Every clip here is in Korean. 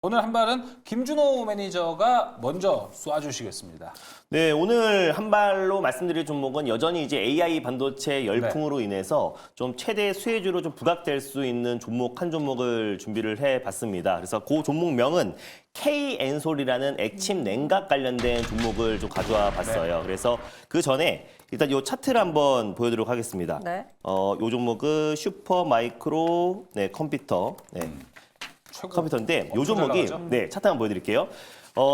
오늘 한 발은 김준호 매니저가 먼저 쏴주시겠습니다. 네, 오늘 한 발로 말씀드릴 종목은 여전히 이제 AI 반도체 열풍으로 인해서 좀 최대 수혜주로 좀 부각될 수 있는 종목 한 종목을 준비를 해봤습니다. 그래서 그 종목명은 K엔솔이라는 액침 냉각 관련된 종목을 좀 가져와 봤어요. 그래서 그 전에 일단 이 차트를 한번 보여드리도록 하겠습니다. 네. 이 종목은 슈퍼 마이크로 컴퓨터. 컴퓨터인데 요 종목이 차트 한번 보여드릴게요.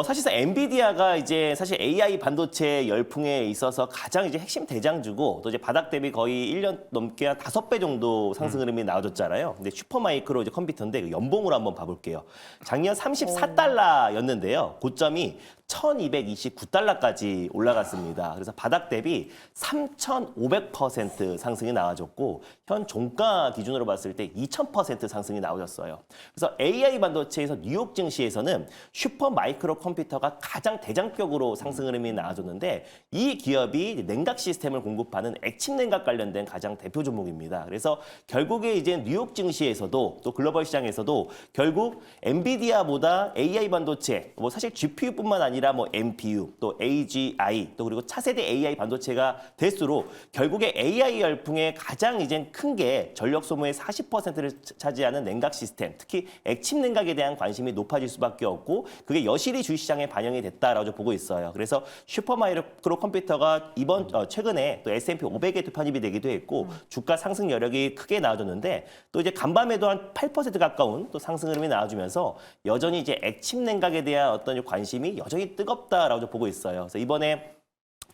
사실상 엔비디아가 이제 사실 AI 반도체 열풍에 있어서 가장 이제 핵심 대장주고 또 이제 바닥 대비 거의 1년 넘게 한 5배 정도 상승 흐름이 나와줬잖아요. 근데 슈퍼마이크로 이제 컴퓨터인데 그 연봉으로 한번 봐볼게요. 작년 34달러였는데요. 고점이 1229달러까지 올라갔습니다. 그래서 바닥 대비 3,500% 상승이 나와줬고 현 종가 기준으로 봤을 때 2,000% 상승이 나와줬어요. 그래서 AI 반도체에서 뉴욕 증시에서는 슈퍼마이크로 컴퓨터가 가장 대장격으로 상승 흐름이 나와줬는데 이 기업이 냉각 시스템을 공급하는 액침 냉각 관련된 가장 대표 종목입니다. 그래서 결국에 이제 뉴욕 증시에서도 또 글로벌 시장에서도 결국 엔비디아보다 AI 반도체 뭐 사실 GPU뿐만 아니라 뭐 NPU 또 AGI 또 그리고 차세대 AI 반도체가 될수록 결국에 AI 열풍의 가장 이제 큰 게 전력 소모의 40%를 차지하는 냉각 시스템, 특히 액침 냉각에 대한 관심이 높아질 수밖에 없고 그게 여실히 주식시장에 반영이 됐다라고 보고 있어요. 그래서 슈퍼마이크로 컴퓨터가 최근에 또 S&P 500에 편입이 되기도 했고 주가 상승 여력이 크게 나와줬는데 또 이제 간밤에도 한 8% 가까운 또 상승 흐름이 나와주면서 여전히 이제 액침 냉각에 대한 어떤 관심이 여전히 뜨겁다라고 보고 있어요. 그래서 이번에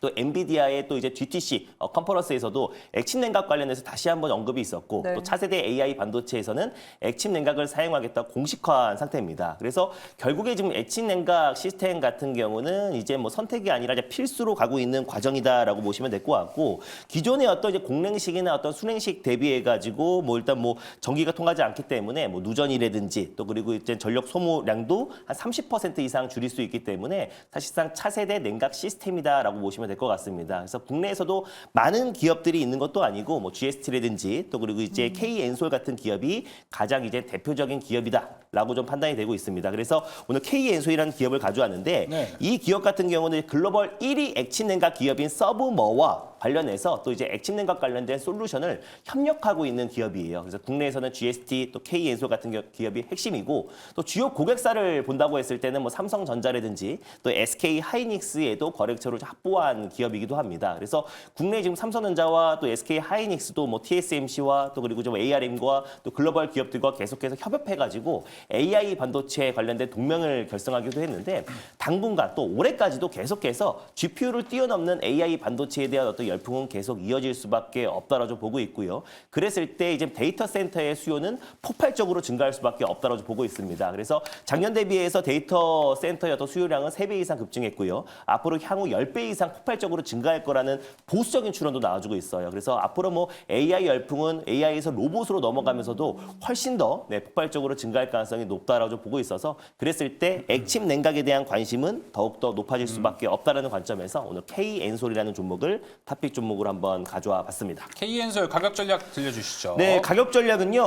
또 엔비디아의 또 이제 GTC 컨퍼런스에서도 액침 냉각 관련해서 다시 한번 언급이 있었고 또 차세대 AI 반도체에서는 액침 냉각을 사용하겠다 공식화한 상태입니다. 그래서 결국에 지금 액침 냉각 시스템 같은 경우는 이제 뭐 선택이 아니라 이제 필수로 가고 있는 과정이다라고 보시면 될 것 같고 기존의 어떤 이제 공랭식이나 어떤 순행식 대비해 가지고 뭐 일단 뭐 전기가 통하지 않기 때문에 뭐 누전이라든지 또 그리고 이제 전력 소모량도 한 30% 이상 줄일 수 있기 때문에 사실상 차세대 냉각 시스템이다라고 보시면 될 것 같습니다. 그래서 국내에서도 많은 기업들이 있는 것도 아니고 뭐 GST라든지 또 그리고 이제 K엔솔 같은 기업이 가장 이제 대표적인 기업이다라고 좀 판단이 되고 있습니다. 그래서 오늘 K엔솔이라는 기업을 가져왔는데 이 기업 같은 경우는 글로벌 1위 액침 냉각 기업인 서브머와 관련해서 또 이제 액침 냉각 관련된 솔루션을 협력하고 있는 기업이에요. 그래서 국내에서는 GST 또 K엔솔 같은 기업이 핵심이고 또 주요 고객사를 본다고 했을 때는 뭐 삼성전자라든지 또 SK 하이닉스에도 거래처를 확보한 기업이기도 합니다. 그래서 국내 지금 삼성전자와 또 SK 하이닉스도 뭐 TSMC와 또 그리고 좀 ARM과 또 글로벌 기업들과 계속해서 협업해가지고 AI 반도체 관련된 동맹을 결성하기도 했는데 당분간 또 올해까지도 계속해서 GPU를 뛰어넘는 AI 반도체에 대한 어떤 열풍은 계속 이어질 수밖에 없다라고 보고 있고요. 그랬을 때 이제 데이터 센터의 수요는 폭발적으로 증가할 수밖에 없다라고 보고 있습니다. 그래서 작년 대비해서 데이터 센터의 어떤 수요량은 3배 이상 급증했고요. 앞으로 향후 10배 이상 폭발적으로 증가할 거라는 보수적인 추론도 나와주고 있어요. 그래서 앞으로 뭐 AI 열풍은 AI에서 로봇으로 넘어가면서도 훨씬 더 폭발적으로 증가할 가능성이 높다라고 보고 있어서 그랬을 때 액침 냉각에 대한 관심은 더욱더 높아질 수밖에 없다라는 관점에서 오늘 K엔솔이라는 종목을 탑픽 종목으로 한번 가져와 봤습니다. K엔솔 가격 전략 들려주시죠. 네, 가격 전략은요.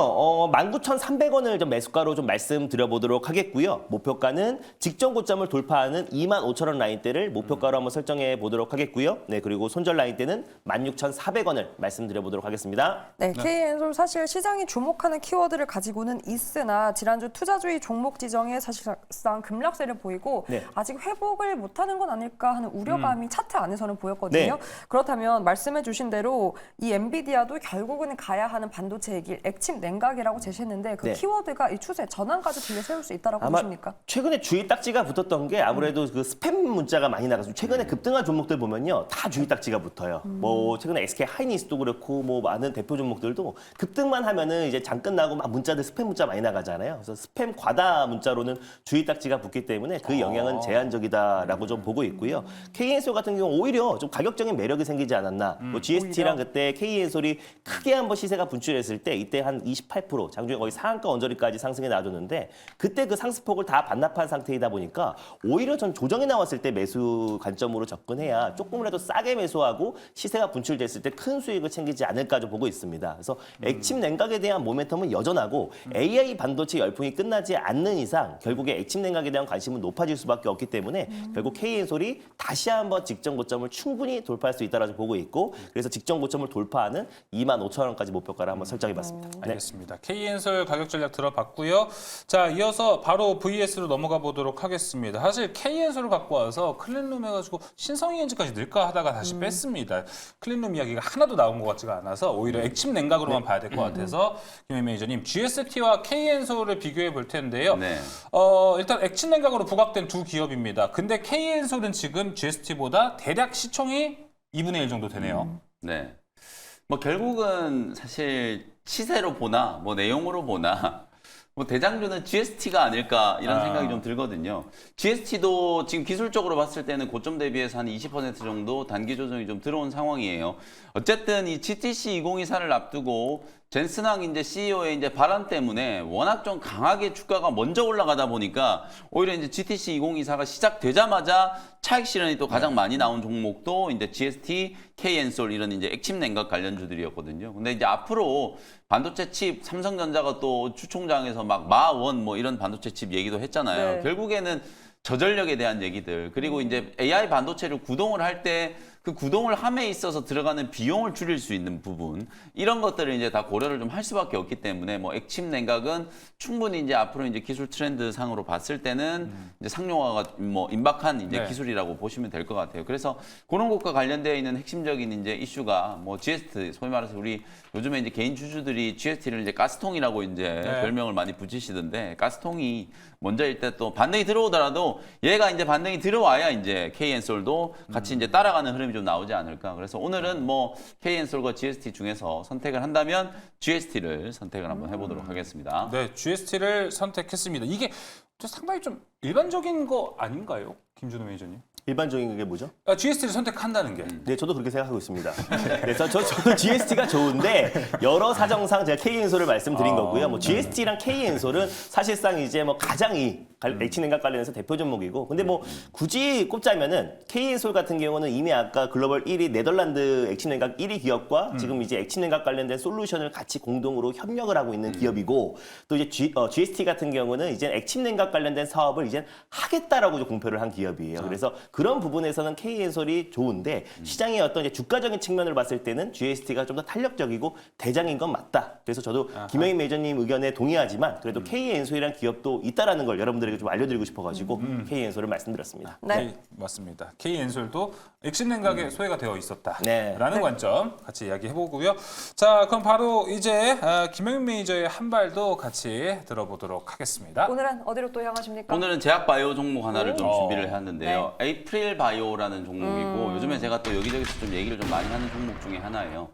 19,300원을 좀 매수가로 좀 말씀드려보도록 하겠고요. 목표가는 직전 고점을 돌파하는 25,000원 라인대를 목표가로 한번 설정해 보도록 하겠고요. 네, 그리고 손절 라인대는 16,400원을 말씀드려보도록 하겠습니다. 네, K엔솔 사실 시장이 주목하는 키워드를 가지고는 있으나 지난주 투자주의 종목 지정에 사실상 급락세를 보이고 아직 회복을 못하는 건 아닐까 하는 우려감이 차트 안에서는 보였거든요. 그렇다면 말씀해 주신 대로 이 엔비디아도 결국은 가야 하는 반도체의 길, 액침 냉각이라고 제시했는데 그 키워드가 이 추세 전환까지 들려 세울 수 있다고 보십니까? 최근에 주의 딱지가 붙었던 게 아무래도 그 스팸 문자가 많이 나가서 최근에 급등한 종목들 보면요. 다 주의 딱지가 붙어요. 뭐 최근에 SK 하이닉스도 그렇고 뭐 많은 대표 종목들도 급등만 하면은 이제 장 끝나고 막 문자들 스팸 문자 많이 나가잖아요. 그래서 스팸 과다 문자로는 주의 딱지가 붙기 때문에 그 영향은 제한적이다라고 좀 보고 있고요. K엔솔 같은 경우 오히려 좀 가격적인 매력이 생기지 않았나. 뭐 GST랑 그때 K엔솔이 크게 한번 시세가 분출했을 때 이때 한 28% 장중에 거의 상한가 언저리까지 상승이 나와줬는데 그때 그 상승폭을 다 반납한 상태이다 보니까 오히려 전 조정이 나왔을 때 매수 관점으로 접근해야 조금이라도 싸게 매수하고 시세가 분출됐을 때 큰 수익을 챙기지 않을까 좀 보고 있습니다. 그래서 액침 냉각에 대한 모멘텀은 여전하고 AI 반도체 열풍이 끝나지 않는 이상 결국에 액침 냉각에 대한 관심은 높아질 수밖에 없기 때문에 결국 K엔솔이 다시 한번 직전 고점을 충분히 돌파할 수 있다라고 보고 있고 그래서 직전 고점을 돌파하는 25,000원까지 목표가를 한번 설정해봤습니다. 네. 알겠습니다. K엔솔 가격 전략 들어봤고요. 자, 이어서 바로 VS로 넘어가 보도록 하겠습니다. 사실 K엔솔을 갖고 와서 클린룸 해가지고 신성이 엔진까지 넣을까 하다가 다시 뺐습니다. 클린룸 이야기가 하나도 나온 것 같지가 않아서 오히려 액침 냉각으로만 봐야 될 것 같아서 김현 매니저님 GST와 K엔솔을 비교해 볼 텐데요. 네. 일단 액침 냉각으로 부각된 두 기업입니다. 근데 K엔솔은 지금 GST보다 대략 시총이 2분의 1 정도 되네요. 네. 뭐 결국은 사실 시세로 보나 뭐 내용으로 보나 뭐 대장주는 GST가 아닐까 이런 생각이 좀 들거든요. GST도 지금 기술적으로 봤을 때는 고점 대비해서 한 20% 정도 단기 조정이 좀 들어온 상황이에요. 어쨌든 이 GTC 2024를 앞두고 젠슨왕 이제 CEO의 이제 발언 때문에 워낙 좀 강하게 주가가 먼저 올라가다 보니까 오히려 이제 GTC 2024가 시작되자마자 차익 실현이 또 가장 많이 나온 종목도 이제 GST, K엔솔 이런 이제 액침 냉각 관련주들이었거든요. 근데 이제 앞으로 반도체 칩 삼성전자가 또 주총장에서 막 마원 뭐 이런 반도체 칩 얘기도 했잖아요. 네. 결국에는 저전력에 대한 얘기들 그리고 이제 AI 반도체를 구동을 할 때 그 구동을 함에 있어서 들어가는 비용을 줄일 수 있는 부분 이런 것들을 이제 다 고려를 좀 할 수밖에 없기 때문에 뭐 액침 냉각은 충분히 이제 앞으로 이제 기술 트렌드 상으로 봤을 때는 이제 상용화가 뭐 임박한 이제 네. 기술이라고 보시면 될 것 같아요. 그래서 그런 것과 관련되어 있는 핵심적인 이제 이슈가 뭐 GST 소위 말해서 우리 요즘에 이제 개인 주주들이 GST를 이제 가스통이라고 이제 네. 별명을 많이 붙이시던데 가스통이 먼저일 때 또 반등이 들어오더라도 얘가 이제 반등이 들어와야 이제 K엔솔도 같이 이제 따라가는 흐름이 좀 나오지 않을까. 그래서 오늘은 뭐 K엔솔과 GST 중에서 선택을 한다면 GST를 선택을 한번 해보도록 하겠습니다. 네, GST를 선택했습니다. 이게 또 상당히 좀 일반적인 거 아닌가요? 김준호 매니저님? 일반적인 게 뭐죠? GST를 선택한다는 게. 네, 저도 그렇게 생각하고 있습니다. 그래서 저도 GST가 좋은데 여러 사정상 제가 K엔솔을 말씀드린 거고요. 뭐 GST랑 K엔솔은 사실상 이제 뭐 가장 액침 냉각 관련해서 대표 종목이고, 근데 뭐 굳이 꼽자면은 K엔솔 같은 경우는 이미 아까 글로벌 1위 네덜란드 액침 냉각 1위 기업과 지금 이제 액침 냉각 관련된 솔루션을 같이 공동으로 협력을 하고 있는 기업이고, 또 이제 GST 같은 경우는 이제 액침 냉각 관련된 사업을 이제 하겠다라고 공표를 한 기업이에요. 그래서 그런 부분에서는 K엔솔이 좋은데 시장의 어떤 이제 주가적인 측면을 봤을 때는 GST가 좀 더 탄력적이고 대장인 건 맞다. 그래서 저도 김영희 매니저님 의견에 동의하지만 그래도 K엔솔이란 기업도 있다라는 걸 여러분들에게 좀 알려드리고 싶어가지고 K엔솔을 말씀드렸습니다. 네. 맞습니다. K엔솔도 액침 냉각에 소외가 되어 있었다라는 네. 관점 같이 이야기해보고요. 자, 그럼 바로 이제 김영민 매니저의 한 발도 같이 들어보도록 하겠습니다. 오늘은 어디로 또 향하십니까? 오늘은 제약 바이오 종목 하나를 좀 오. 준비를 해왔는데요. 에이프릴 바이오라는 종목이고 요즘에 제가 또 여기저기서 좀 얘기를 좀 많이 하는 종목 중에 하나예요.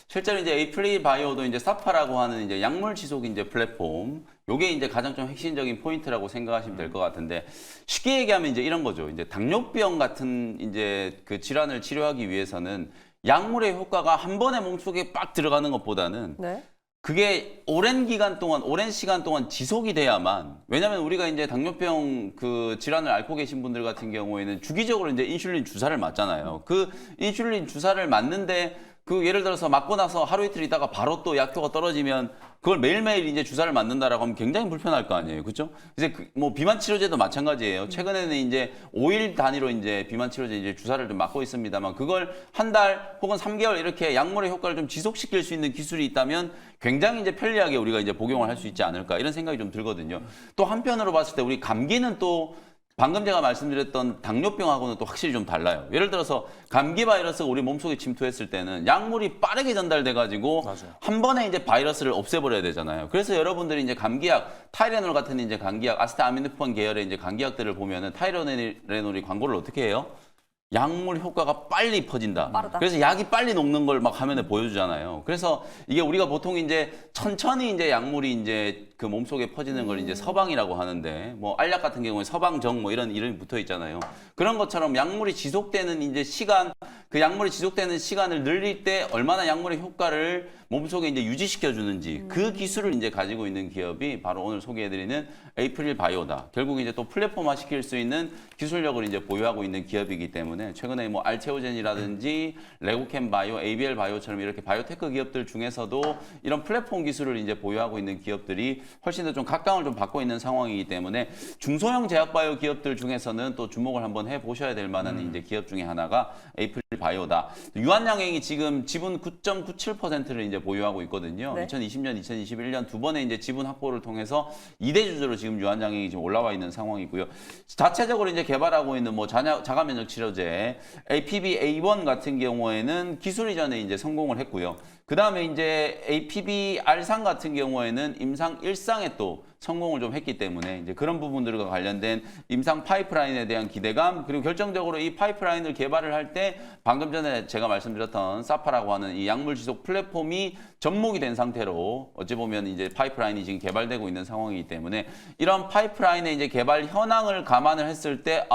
실제로 이제 에이프릴 바이오도 이제 사파라고 하는 이제 약물 지속 이제 플랫폼, 요게 이제 가장 좀 핵심적인 포인트라고 생각하시면 될 것 같은데 쉽게 얘기하면 이제 이런 거죠. 이제 당뇨병 같은 이제 그 질환을 치료하기 위해서는 약물의 효과가 한 번에 몸속에 빡 들어가는 것보다는 네. 그게 오랜 시간 동안 지속이 돼야만, 왜냐면 우리가 이제 당뇨병 그 질환을 앓고 계신 분들 같은 경우에는 주기적으로 이제 인슐린 주사를 맞잖아요. 그 인슐린 주사를 맞는데 그 예를 들어서 맞고 나서 하루 이틀 있다가 바로 또 약효가 떨어지면 그걸 매일매일 이제 주사를 맞는다라고 하면 굉장히 불편할 거 아니에요. 그렇죠? 이제 뭐 비만 치료제도 마찬가지예요. 최근에는 이제 5일 단위로 이제 비만 치료제 이제 주사를 좀 맞고 있습니다만 그걸 한 달 혹은 3개월 이렇게 약물의 효과를 좀 지속시킬 수 있는 기술이 있다면 굉장히 이제 편리하게 우리가 이제 복용을 할 수 있지 않을까 이런 생각이 좀 들거든요. 또 한편으로 봤을 때 우리 감기는 또 방금 제가 말씀드렸던 당뇨병하고는 또 확실히 좀 달라요. 예를 들어서 감기 바이러스가 우리 몸속에 침투했을 때는 약물이 빠르게 전달돼가지고 맞아요. 한 번에 이제 바이러스를 없애버려야 되잖아요. 그래서 여러분들이 이제 감기약, 타이레놀 같은 이제 감기약, 아스타아미노폰 계열의 이제 감기약들을 보면은 타이레놀이 광고를 어떻게 해요? 약물 효과가 빨리 퍼진다. 빠르다. 그래서 약이 빨리 녹는 걸 막 화면에 보여주잖아요. 그래서 이게 우리가 보통 이제 천천히 이제 약물이 이제 그 몸속에 퍼지는 걸 이제 서방이라고 하는데, 뭐 알약 같은 경우에 서방정 뭐 이런 이름이 붙어 있잖아요. 그런 것처럼 약물이 지속되는 이제 시간, 그 약물이 지속되는 시간을 늘릴 때 얼마나 약물의 효과를 몸속에 이제 유지시켜 주는지 그 기술을 이제 가지고 있는 기업이 바로 오늘 소개해드리는 에이프릴 바이오다. 결국 이제 또 플랫폼화 시킬 수 있는 기술력을 이제 보유하고 있는 기업이기 때문에 최근에 뭐 알테오젠이라든지 레고캠 바이오, ABL 바이오처럼 이렇게 바이오테크 기업들 중에서도 이런 플랫폼 기술을 이제 보유하고 있는 기업들이 훨씬 더 좀 각광을 좀 받고 있는 상황이기 때문에 중소형 제약 바이오 기업들 중에서는 또 주목을 한번 해 보셔야 될 만한 이제 기업 중에 하나가 에이프릴 바이오다. 유한양행이 지금 지분 9.97%를 이제 보유하고 있거든요. 네. 2020년, 2021년 두 번의 이제 지분 확보를 통해서 2대 주주로 지금 유한양행이 지금 올라와 있는 상황이고요. 자체적으로 이제 개발하고 있는 뭐 자가 면역 치료제 APB-A1 같은 경우에는 기술 이전에 이제 성공을 했고요. 그 다음에 이제 APB-R3 같은 경우에는 임상 1상에 또 성공을 좀 했기 때문에 이제 그런 부분들과 관련된 임상 파이프라인에 대한 기대감 그리고 결정적으로 이 파이프라인을 개발을 할 때 방금 전에 제가 말씀드렸던 사파라고 하는 이 약물 지속 플랫폼이 접목이 된 상태로 어찌 보면 이제 파이프라인이 지금 개발되고 있는 상황이기 때문에 이런 파이프라인의 이제 개발 현황을 감안을 했을 때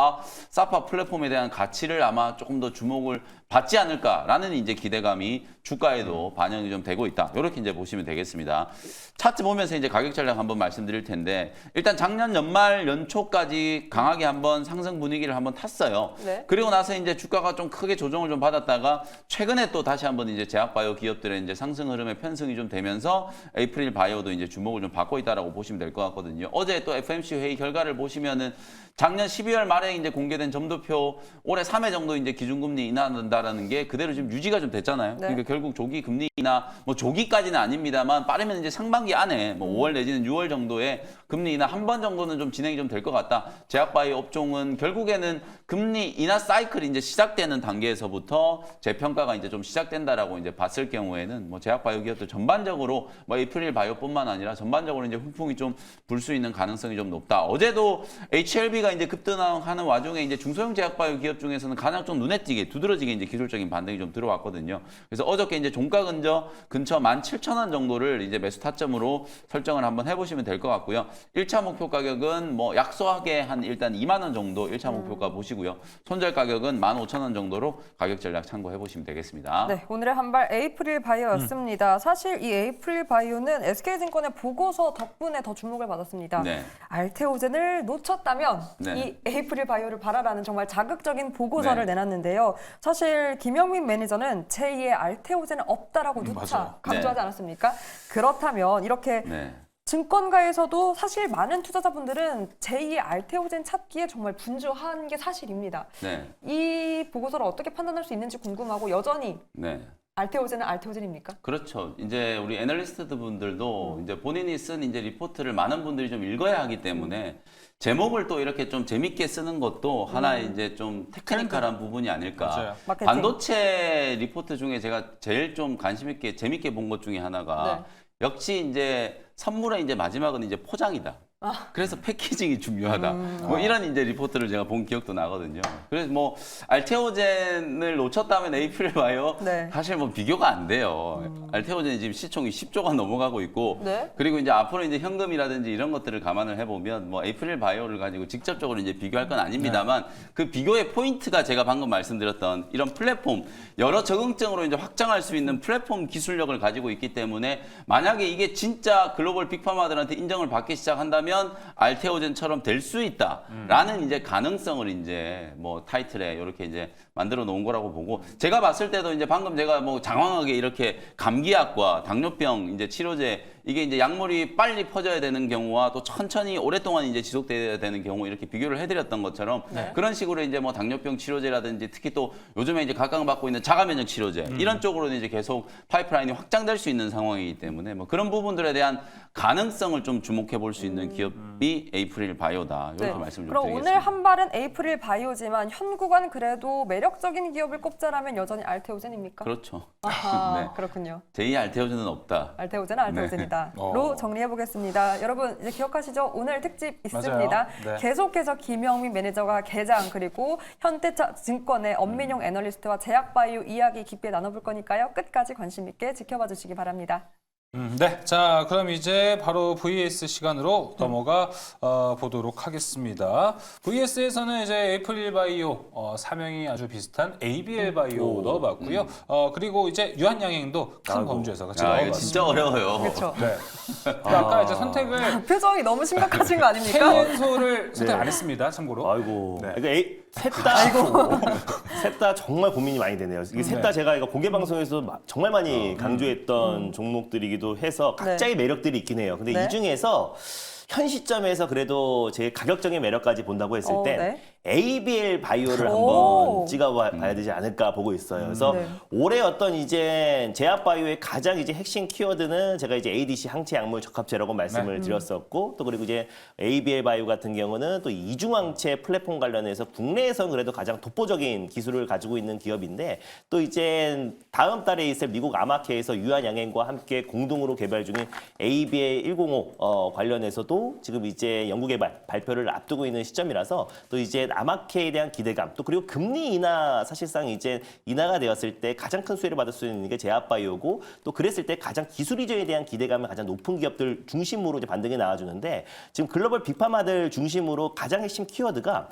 사파 플랫폼에 대한 가치를 아마 조금 더 주목을 받지 않을까라는 이제 기대감이 주가에도 반영이 좀 되고 있다. 이렇게 이제 보시면 되겠습니다. 차트 보면서 이제 가격 전략 한번 말씀드릴 텐데 일단 작년 연말 연초까지 강하게 한번 상승 분위기를 한번 탔어요. 네. 그리고 나서 이제 주가가 좀 크게 조정을 좀 받았다가 최근에 또 다시 한번 이제 제약바이오 기업들의 이제 상승 흐름에 편승이 좀 되면서 에이프릴 바이오도 이제 주목을 좀 받고 있다라고 보시면 될 것 같거든요. 어제 또 FMC 회의 결과를 보시면은 작년 12월 말에 이제 공개된 점도표 올해 3회 정도 이제 기준금리 인하한다라는 게 그대로 지금 유지가 좀 됐잖아요. 네. 그러니까 결국 조기 금리 인하 뭐 조기까지는 아닙니다만 빠르면 이제 상반기 안에 뭐 5월 내지는 6월 정도에 금리 인하 한 번 정도는 좀 진행이 좀 될 것 같다. 제약바이오 업종은 결국에는 금리 인하 사이클이 이제 시작되는 단계에서부터 재평가가 이제 좀 시작된다라고 이제 봤을 경우에는 뭐 제약바이오 기업들 전반적으로 뭐 에이프릴 바이오뿐만 아니라 전반적으로 이제 훈풍이 좀 불 수 있는 가능성이 좀 높다. 어제도 HLB가 이제 급등하는 와중에 이제 중소형 제약바이오 기업 중에서는 가장 좀 눈에 띄게 두드러지게 이제 기술적인 반등이 좀 들어왔거든요. 그래서 어저께 이제 종가 근저 근처 17,000원 정도를 이제 매수 타점으로 설정을 한번 해보시면 될 것 같고요. 1차 목표 가격은 뭐 약소하게 한 일단 2만 원 정도 1차 목표가 보시고요. 손절 가격은 15,000원 정도로 가격 전략 참고해 보시면 되겠습니다. 네, 오늘의 한발 에이프릴 바이오였습니다. 사실 이 에이프릴 바이오는 SK증권의 보고서 덕분에 더 주목을 받았습니다. 네. 알테오젠을 놓쳤다면 네. 이 에이프릴 바이오를 바라라는 정말 자극적인 보고서를 내놨는데요. 사실 김영민 매니저는 제2의 알테오젠은 없다라고 누차 맞아요. 강조하지 네. 않았습니까? 그렇다면 이렇게 네. 증권가에서도 사실 많은 투자자분들은 제2의 알테오젠 찾기에 정말 분주한 게 사실입니다. 네. 이 보고서를 어떻게 판단할 수 있는지 궁금하고 여전히 네. 알테오젠은 알테오젠입니까? 그렇죠. 이제 우리 애널리스트 분들도 이제 본인이 쓴 이제 리포트를 많은 분들이 좀 읽어야 하기 때문에 제목을 또 이렇게 좀 재밌게 쓰는 것도 하나의 이제 좀 테크니컬한 부분이 아닐까. 맞아요. 마케팅. 반도체 리포트 중에 제가 제일 좀 관심 있게 재밌게 본 것 중에 하나가 역시 이제 선물의 이제 마지막은 이제 포장이다. 그래서 패키징이 중요하다. 뭐 이런 이제 리포트를 제가 본 기억도 나거든요. 그래서 뭐 알테오젠을 놓쳤다면 에이프릴 바이오 네. 사실 뭐 비교가 안 돼요. 알테오젠이 지금 시총이 10조가 넘어가고 있고 네. 그리고 이제 앞으로 이제 현금이라든지 이런 것들을 감안을 해보면 뭐 에이프릴 바이오를 가지고 직접적으로 이제 비교할 건 아닙니다만 그 비교의 포인트가 제가 방금 말씀드렸던 이런 플랫폼 여러 적응증으로 이제 확장할 수 있는 플랫폼 기술력을 가지고 있기 때문에 만약에 이게 진짜 글로벌 빅파마들한테 인정을 받기 시작한다면 알테오젠처럼 될 수 있다라는 이제 가능성을 이제 뭐 타이틀에 이렇게 이제 만들어 놓은 거라고 보고 제가 봤을 때도 이제 방금 제가 뭐 장황하게 이렇게 감기약과 당뇨병 이제 치료제 이게 이제 약물이 빨리 퍼져야 되는 경우와 또 천천히 오랫동안 이제 지속돼야 되는 경우 이렇게 비교를 해드렸던 것처럼 그런 식으로 이제 뭐 당뇨병 치료제라든지 특히 또 요즘에 이제 각광받고 있는 자가면역 치료제 이런 쪽으로는 이제 계속 파이프라인이 확장될 수 있는 상황이기 때문에 뭐 그런 부분들에 대한 가능성을 좀 주목해 볼 수 있는 기업이 에이프릴 바이오다 이렇게 말씀을 좀 그럼 드리겠습니다. 오늘 한 발은 에이프릴 바이오지만 현 구간 그래도 매력적인 기업을 꼽자라면 여전히 알테오젠입니까? 그렇죠. 아하, 네. 그렇군요. 제2 알테오젠은 없다. 알테오젠은 알테오젠이다. 로 정리해 보겠습니다. 여러분 이제 기억하시죠? 오늘 특집 있습니다. 맞아요. 네. 계속해서 김영민 매니저가 개장 그리고 현대차증권의 엄민용 애널리스트와 제약바이오 이야기 깊게 나눠볼 거니까요. 끝까지 관심 있게 지켜봐 주시기 바랍니다. 네, 자 그럼 이제 바로 VS 시간으로 넘어가 보도록 하겠습니다. VS에서는 이제 에이프릴 바이오 사명이 아주 비슷한 ABL 바이오 넣어봤고요. 그리고 이제 유한양행도 큰 범주에서 같이 아, 이거 넣어봤습니다. 진짜 어려워요. 그렇죠. 네. 근데 아까 이제 선택을 표정이 너무 심각하신 거 아닙니까? KN소를 선택 안 했습니다. 참고로. 아이고. 네. 그러니까 셋 다 정말 고민이 많이 되네요. 이게 셋 다 제가 이거 공개 방송에서 정말 많이 강조했던 종목들이기도 해서 각자의 매력들이 있긴 해요. 근데 네. 이 중에서 현 시점에서 그래도 제 가격적인 매력까지 본다고 했을 때 네. ABL 바이오를 오. 한번 찍어봐야 되지 않을까 보고 있어요. 그래서 네. 올해 어떤 이제 제약 바이오의 가장 이제 핵심 키워드는 제가 이제 ADC 항체 약물 적합체라고 말씀을 드렸었고 또 그리고 이제 ABL 바이오 같은 경우는 또 이중항체 플랫폼 관련해서 국내에서는 그래도 가장 독보적인 기술을 가지고 있는 기업인데 또 이제 다음 달에 있을 미국 아마케에서 유한양행과 함께 공동으로 개발 중인 ABL 105 관련해서도 지금 이제 연구 개발 발표를 앞두고 있는 시점이라서 또 이제 아마케에 대한 기대감 또 그리고 금리 인하 사실상 이제 인하가 되었을 때 가장 큰 수혜를 받을 수 있는 게 제약바이오고 또 그랬을 때 가장 기술 이전에 대한 기대감이 가장 높은 기업들 중심으로 이제 반등이 나와주는데 지금 글로벌 빅파마들 중심으로 가장 핵심 키워드가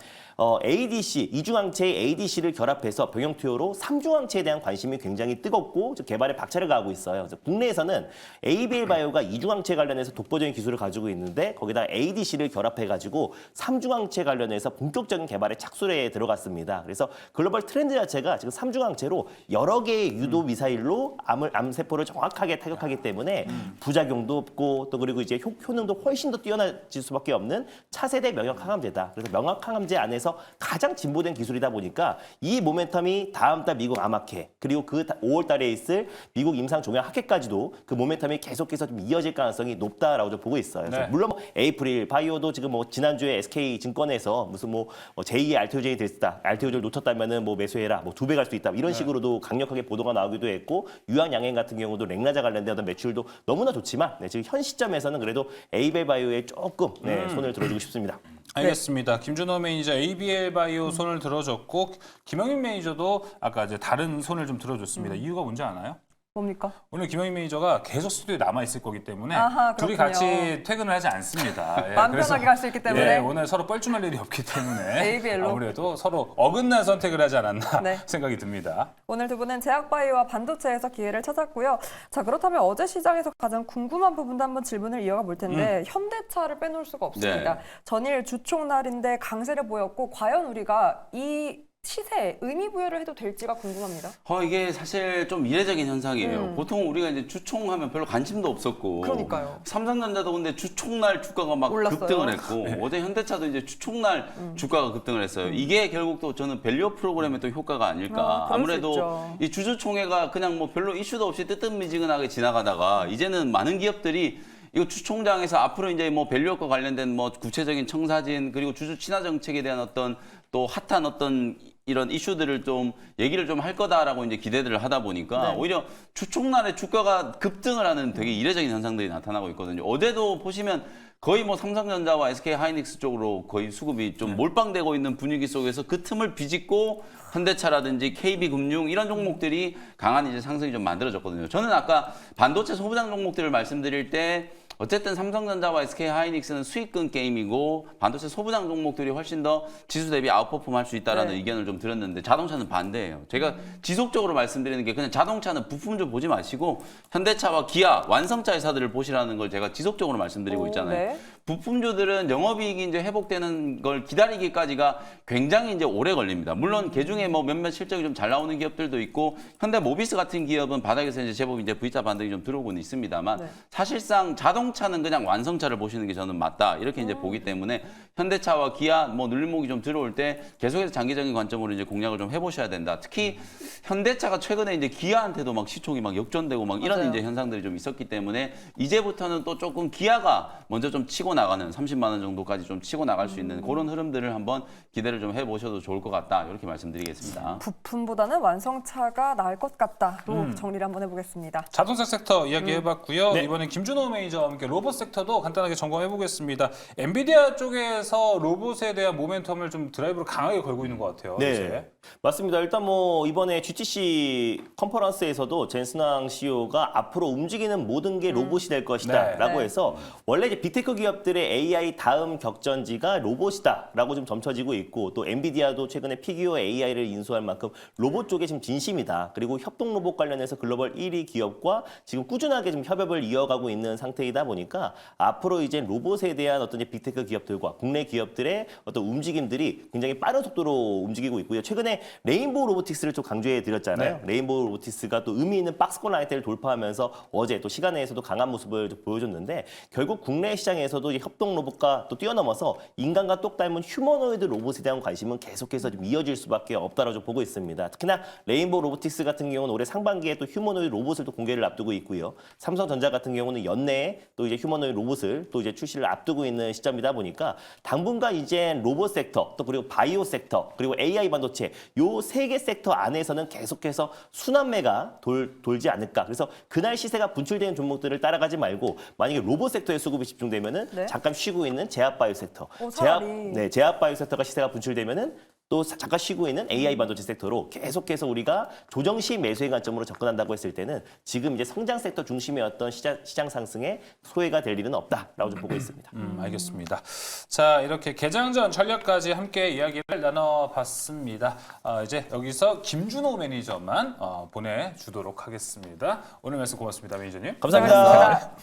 ADC 이중항체의 ADC를 결합해서 병용 투여로 삼중항체에 대한 관심이 굉장히 뜨겁고 개발에 박차를 가하고 있어요. 그래서 국내에서는 ABL 바이오가 이중항체 관련해서 독보적인 기술을 가지고 있는데 거기다 ADC를 결합해가지고 삼중항체 관련해서 본격적인 개발에 착수에 들어갔습니다. 그래서 글로벌 트렌드 자체가 지금 삼중항체로 여러 개의 유도 미사일로 암세포를 정확하게 타격하기 때문에 부작용도 없고 또 그리고 이제 효능도 훨씬 더 뛰어나질 수밖에 없는 차세대 명확 항암제다. 그래서 명확 항암제 안에서 가장 진보된 기술이다 보니까 이 모멘텀이 다음 달 미국 아마케 그리고 그 5월 달에 있을 미국 임상 종양 학회까지도 그 모멘텀이 계속해서 좀 이어질 가능성이 높다라고 좀 보고 있어요. 그래서 네. 물론 에이프릴 바이오도 지금 뭐 지난주에 SK 증권에서 무슨 뭐 제2의 알테오젠이 됐다. 알테오젠을 놓쳤다면은 뭐 매수해라. 뭐 2배 갈 수 있다. 이런 식으로도 강력하게 보도가 나오기도 했고 유한양행 같은 경우도 렉나자 관련된 어떤 매출도 너무나 좋지만 지금 현 시점에서는 그래도 에이벨 바이오에 조금 손을 들어주고 싶습니다. 알겠습니다. 김준호 매니저 ABL 바이오 손을 들어줬고 김영민 매니저도 아까 이제 다른 손을 좀 들어줬습니다. 이유가 뭔지 아나요? 뭡니까? 오늘 김영민 매니저가 계속 스튜디오에 남아 있을 거기 때문에 아하, 둘이 그렇군요. 같이 퇴근을 하지 않습니다. 예, 마음 그래서, 편하게 갈 수 있기 때문에. 예, 오늘 서로 뻘쭘할 일이 없기 때문에 ABL 로. 아무래도 서로 어긋난 선택을 하지 않았나 네. 생각이 듭니다. 오늘 두 분은 제약바이오와 반도체에서 기회를 찾았고요. 자, 그렇다면 어제 시장에서 가장 궁금한 부분도 한번 질문을 이어가 볼 텐데 현대차를 빼놓을 수가 없습니다. 네. 전일 주총날인데 강세를 보였고 과연 우리가 이 시세에 의미 부여를 해도 될지가 궁금합니다. 이게 사실 좀 이례적인 현상이에요. 보통 우리가 이제 주총하면 별로 관심도 없었고. 그러니까요. 삼성전자도 근데 주총날 주가가 막 올랐어요. 급등을 했고 어제 현대차도 이제 주총날 주가가 급등을 했어요. 이게 결국 또 저는 밸류 프로그램의 또 효과가 아닐까. 그럴 수 아무래도 있죠. 이 주주총회가 그냥 뭐 별로 이슈도 없이 뜨뜻미지근하게 지나가다가 이제는 많은 기업들이 이거 주총장에서 앞으로 이제 뭐 밸류업과 관련된 뭐 구체적인 청사진 그리고 주주 친화 정책에 대한 어떤 또 핫한 어떤 이런 이슈들을 좀 얘기를 좀 할 거다라고 이제 기대들을 하다 보니까 네. 오히려 주총날에 주가가 급등을 하는 되게 이례적인 현상들이 나타나고 있거든요. 어제도 보시면 거의 뭐 삼성전자와 SK 하이닉스 쪽으로 거의 수급이 좀 몰빵되고 있는 분위기 속에서 그 틈을 비집고 현대차라든지 KB금융 이런 종목들이 강한 이제 상승이 좀 만들어졌거든요. 저는 아까 반도체 소부장 종목들을 말씀드릴 때 어쨌든 삼성전자와 SK 하이닉스는 수익권 게임이고 반도체 소부장 종목들이 훨씬 더 지수 대비 아웃퍼폼 할 수 있다라는 네. 의견을 좀 들었는데 자동차는 반대예요. 제가 지속적으로 말씀드리는 게 그냥 자동차는 부품 좀 보지 마시고 현대차와 기아, 완성차 회사들을 보시라는 걸 제가 지속적으로 말씀드리고 있잖아요. 네. 부품주들은 영업이익이 이제 회복되는 걸 기다리기까지가 굉장히 이제 오래 걸립니다. 물론 그 중에 뭐 몇몇 실적이 좀 잘 나오는 기업들도 있고 현대모비스 같은 기업은 바닥에서 이제 제법 이제 V자 반등이 좀 들어오고는 있습니다만 네. 사실상 자동차는 그냥 완성차를 보시는 게 저는 맞다 이렇게 이제 보기 때문에 현대차와 기아 뭐 눌림목이 좀 들어올 때 계속해서 장기적인 관점으로 이제 공략을 좀 해보셔야 된다. 특히 현대차가 최근에 이제 기아한테도 막 시총이 막 역전되고 막 이런 맞아요. 이제 현상들이 좀 있었기 때문에 이제부터는 또 조금 기아가 먼저 좀 치고 나가는 30만 원 정도까지 좀 치고 나갈 수 있는 그런 흐름들을 한번 기대를 좀 해보셔도 좋을 것 같다 이렇게 말씀드리겠습니다. 부품보다는 완성차가 나을 것 같다로 정리를 한번 해보겠습니다. 자동차 섹터 이야기해봤고요. 네. 이번엔 김준호 매니저와 함께 로봇 섹터도 간단하게 점검해 보겠습니다. 엔비디아 쪽에서 로봇에 대한 모멘텀을 좀 드라이브를 강하게 걸고 있는 것 같아요. 네, 이제. 맞습니다. 일단 뭐 이번에 GTC 컨퍼런스에서도 젠슨왕 CEO가 앞으로 움직이는 모든 게 로봇이 될 것이다라고 네. 해서 원래 이제 빅테크 기업들의 AI 다음 격전지가 로봇이다라고 좀 점쳐지고 있고 또 엔비디아도 최근에 피규어 AI를 인수할 만큼 로봇 쪽에 지금 진심이다. 그리고 협동 로봇 관련해서 글로벌 1위 기업과 지금 꾸준하게 좀 협업을 이어가고 있는 상태이다 보니까 앞으로 이제 로봇에 대한 어떤 이제 빅테크 기업들과 국내 기업들의 어떤 움직임들이 굉장히 빠른 속도로 움직이고 있고요. 최근에 레인보우 로보틱스를 좀 강조해 드렸잖아요. 레인보우 로보틱스가 또 의미 있는 박스권 라인대를 돌파하면서 어제 또 시간 내에서도 강한 모습을 좀 보여줬는데 결국 국내 시장에서도 이 협동 로봇과 또 뛰어넘어서 인간과 똑 닮은 휴머노이드 로봇에 대한 관심은 계속해서 좀 이어질 수밖에 없다라고 좀 보고 있습니다. 특히나 레인보우 로보틱스 같은 경우는 올해 상반기에 또 휴머노이드 로봇을 또 공개를 앞두고 있고요. 삼성전자 같은 경우는 연내에 또 이제 휴머노이드 로봇을 또 이제 출시를 앞두고 있는 시점이다 보니까 당분간 이제 로봇 섹터 또 그리고 바이오 섹터 그리고 AI 반도체 요 세 개 섹터 안에서는 계속해서 순환매가 돌지 않을까. 그래서 그날 시세가 분출되는 종목들을 따라가지 말고 만약에 로봇 섹터에 수급이 집중되면은 네. 잠깐 쉬고 있는 제약 바이오 섹터, 차라리. 제약 바이오 섹터가 시세가 분출되면은 또 잠깐 쉬고 있는 AI 반도체 섹터로 계속해서 우리가 조정 시 매수의 관점으로 접근한다고 했을 때는 지금 이제 성장 섹터 중심의 어떤 시장 상승에 소외가 될 일은 없다라고 좀 보고 있습니다. 알겠습니다. 자, 이렇게 개장전 전략까지 함께 이야기를 나눠봤습니다. 이제 여기서 김준호 매니저만 보내주도록 하겠습니다. 오늘 말씀 고맙습니다, 매니저님. 감사합니다.